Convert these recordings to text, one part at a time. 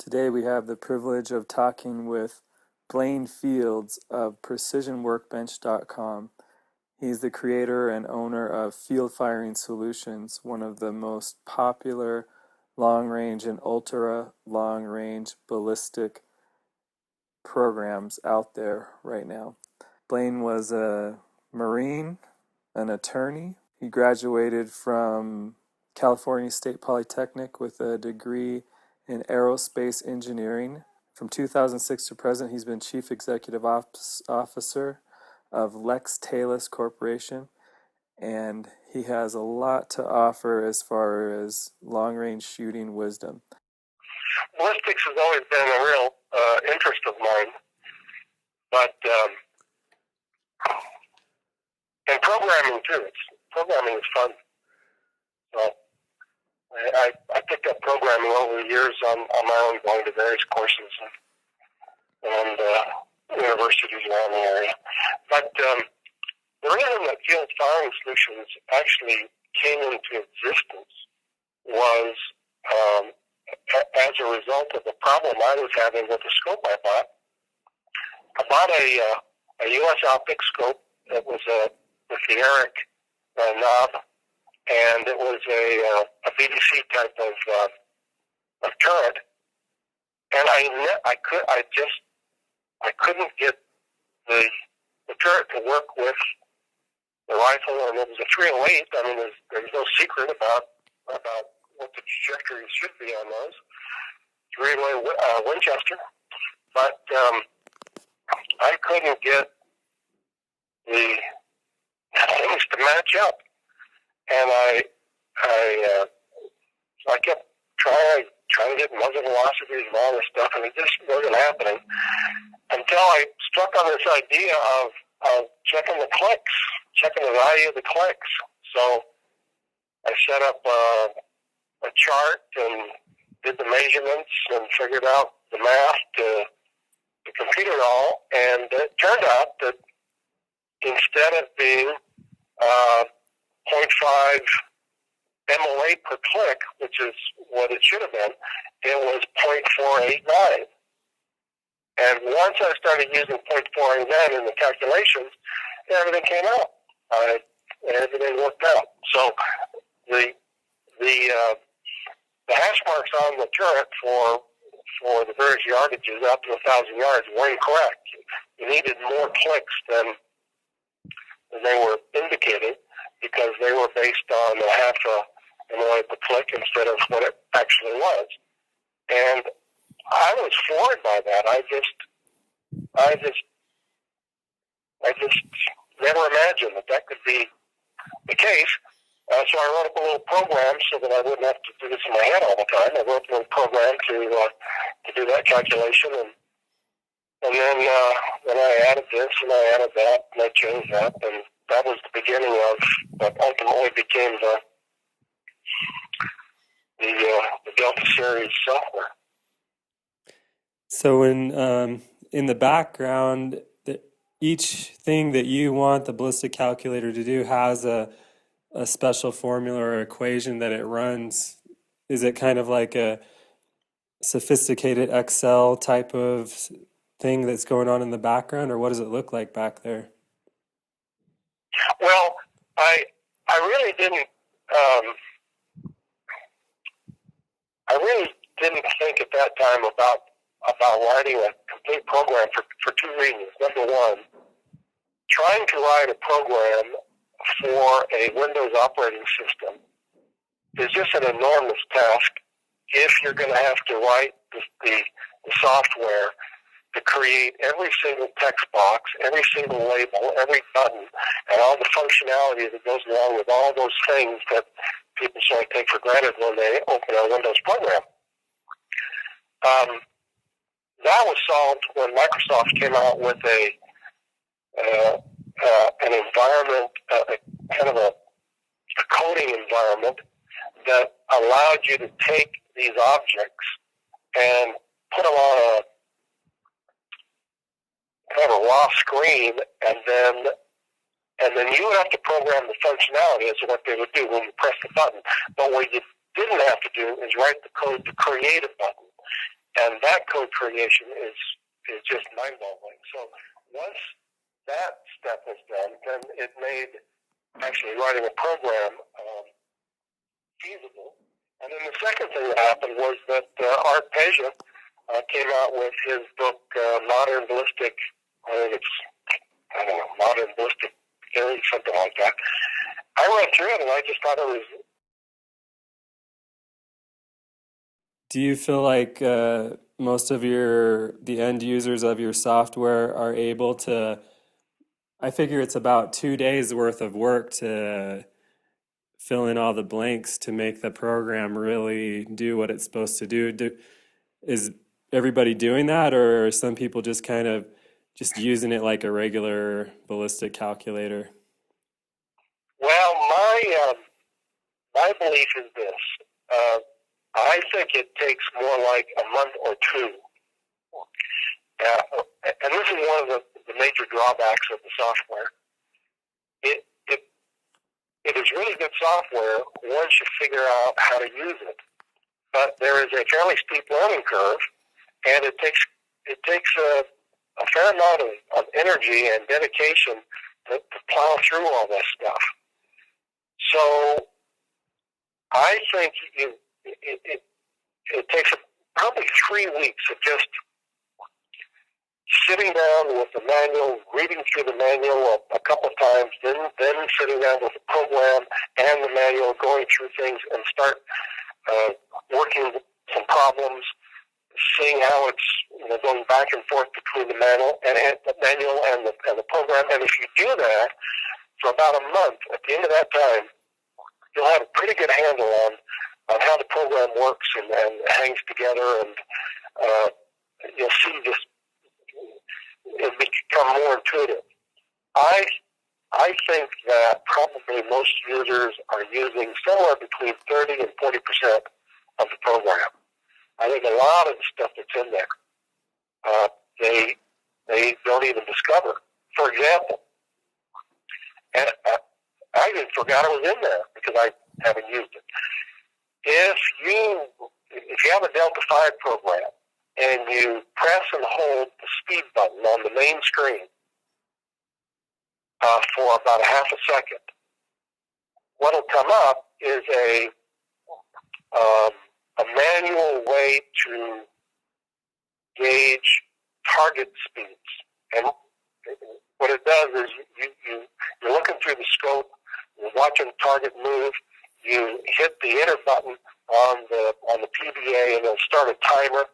Today we have the privilege of talking with Blaine Fields of PrecisionWorkbench.com. He's the creator and owner of Field Firing Solutions, one of the most popular long-range and ultra-long-range ballistic programs out there right now. Blaine was a Marine, an attorney. He graduated from California State Polytechnic with a degree in aerospace engineering. From 2006 to present, he's been Chief Executive Officer of Lex Talis Corporation, and he has a lot to offer as far as long-range shooting wisdom. Ballistics has always been a real interest of mine, but and programming too. Programming is fun. So I picked up programming over the years on my own, going to various courses and universities around the area. But the reason that Field Firing Solutions actually came into existence was as a result of the problem I was having with the scope I bought. I bought a U.S. Optic scope that was with the Eric knob, and it was a BDC type of turret, and I couldn't get the turret to work with the rifle, and it was a 308. I mean, there's no secret about what the trajectory should be on those. 308 Winchester, but I couldn't get the things to match up, and I kept trying to get muzzle velocities and all this stuff, and it just wasn't happening until I struck on this idea of checking the clicks, checking the value of the clicks. So I set up a chart and did the measurements and figured out the math to compute it all, and it turned out that instead of being 0.5 MOA per click, which is what it should have been, it was 0.489. And once I started using 0.489 in the calculations, everything came out. Everything worked out. So the hash marks on the turret for the various yardages up to 1,000 yards were incorrect. You needed more clicks than they were indicated, because they were based on a half a MOA per click instead of what it actually was. And I was floored by that. I just never imagined that could be the case. So I wrote up a little program so that I wouldn't have to do this in my head all the time. I wrote a little program to do that calculation, and then I added this and I added that and I changed that, and that was the beginning of what ultimately became the Delta Series software. So in the background, each thing that you want the ballistic calculator to do has a special formula or equation that it runs. Is it kind of like a sophisticated Excel type of thing that's going on in the background, or what does it look like back there? Well, I really didn't think at that time about writing a complete program for two reasons. Number one, trying to write a program for a Windows operating system is just an enormous task if you're going to have to write the software to create every single text box, every single label, every button, and all the functionality that goes along with all those things that people sort of take for granted when they open a Windows program. That was solved when Microsoft came out with an environment, kind of a coding environment that allowed you to take these objects and put them on a kind of a raw screen, and then you would have to program the functionality as to what they would do when you press the button. But what you didn't have to do is write the code to create a button. And that code creation is just mind-boggling. So once that step was done, then it made actually writing a program feasible. And then the second thing that happened was that Art Peja came out with his book, Modern Ballistic, I don't know, Modern Ballistic Theory, something like that. I read through it and I just thought it was. Do you feel like most of the end users of your software are able to, I figure it's about 2 days worth of work to fill in all the blanks to make the program really do what it's supposed to do. Is everybody doing that, or are some people just kind of just using it like a regular ballistic calculator? Well, my belief is this. I think it takes more like a month or two. And this is one of the major drawbacks of the software. It is really good software once you figure out how to use it. But there is a fairly steep learning curve, and it takes a fair amount of energy and dedication to plow through all this stuff. So I think it takes probably 3 weeks of just sitting down with the manual, reading through the manual a couple of times, then sitting down with the program and the manual, going through things and start working some problems, seeing how it's going back and forth between the manual and the program. And if you do that for about a month, at the end of that time, you'll have a pretty good handle on how the program works and hangs together, and you'll see just it become more intuitive. I think that probably most users are using somewhere between 30 and 40% of the program. I think a lot of the stuff that's in there, they don't even discover. For example, and I even forgot it was in there because I haven't used it. If you have a Delta 5 program and you press and hold the speed button on the main screen for about a half a second, what'll come up is a manual way to gauge target speeds. And what it does is you're looking through the scope, you're watching the target move, you hit the enter button on the PBA and it'll start a timer.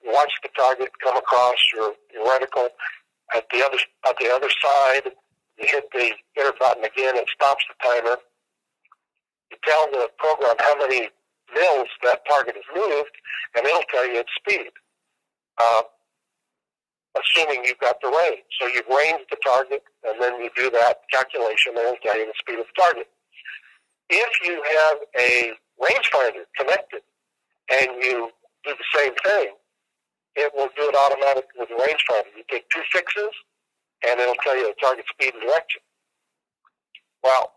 You watch the target come across your reticle. At the other side, you hit the enter button again, it stops the timer. You tell the program how many mils that target has moved, and it'll tell you its speed, assuming you've got the range. So you've ranged the target, and then you do that calculation, and it'll tell you the speed of the target. If you have a rangefinder connected, and you do the same thing, it will do it automatically with the rangefinder. You take 2 fixes, and it'll tell you the target speed and direction. Well,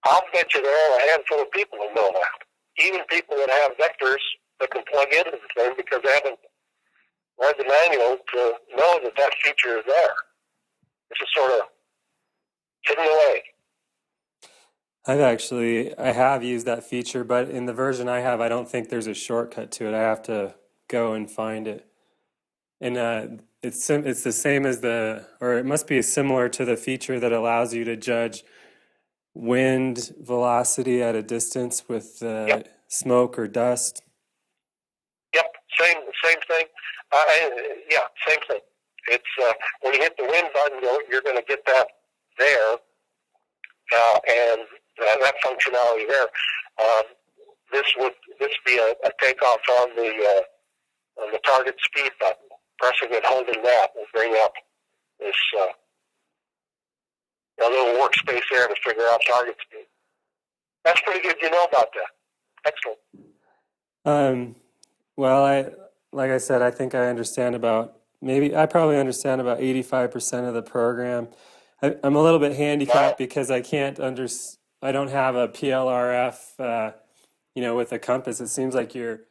I'll bet you there are a handful of people who know that. Even people that have vectors that can plug into the thing because they haven't read the manual to know that that feature is there. It's just sort of hidden away. I have used that feature, but in the version I have, I don't think there's a shortcut to it. I have to go and find it. And it's the same as or it must be similar to the feature that allows you to judge wind velocity at a distance with Yep. smoke or dust. Yep, same thing. Yeah, same thing. It's when you hit the wind button, you're going to get that there, and that functionality there. This would be a takeoff on the target speed button. Pressing and holding that will bring up this little workspace there to figure out target speed. That's pretty good. You know about that. Excellent. Well, like I said, I think I understand I probably understand about 85% of the program. I'm a little bit handicapped because I don't have a PLRF, with a compass. It seems like you're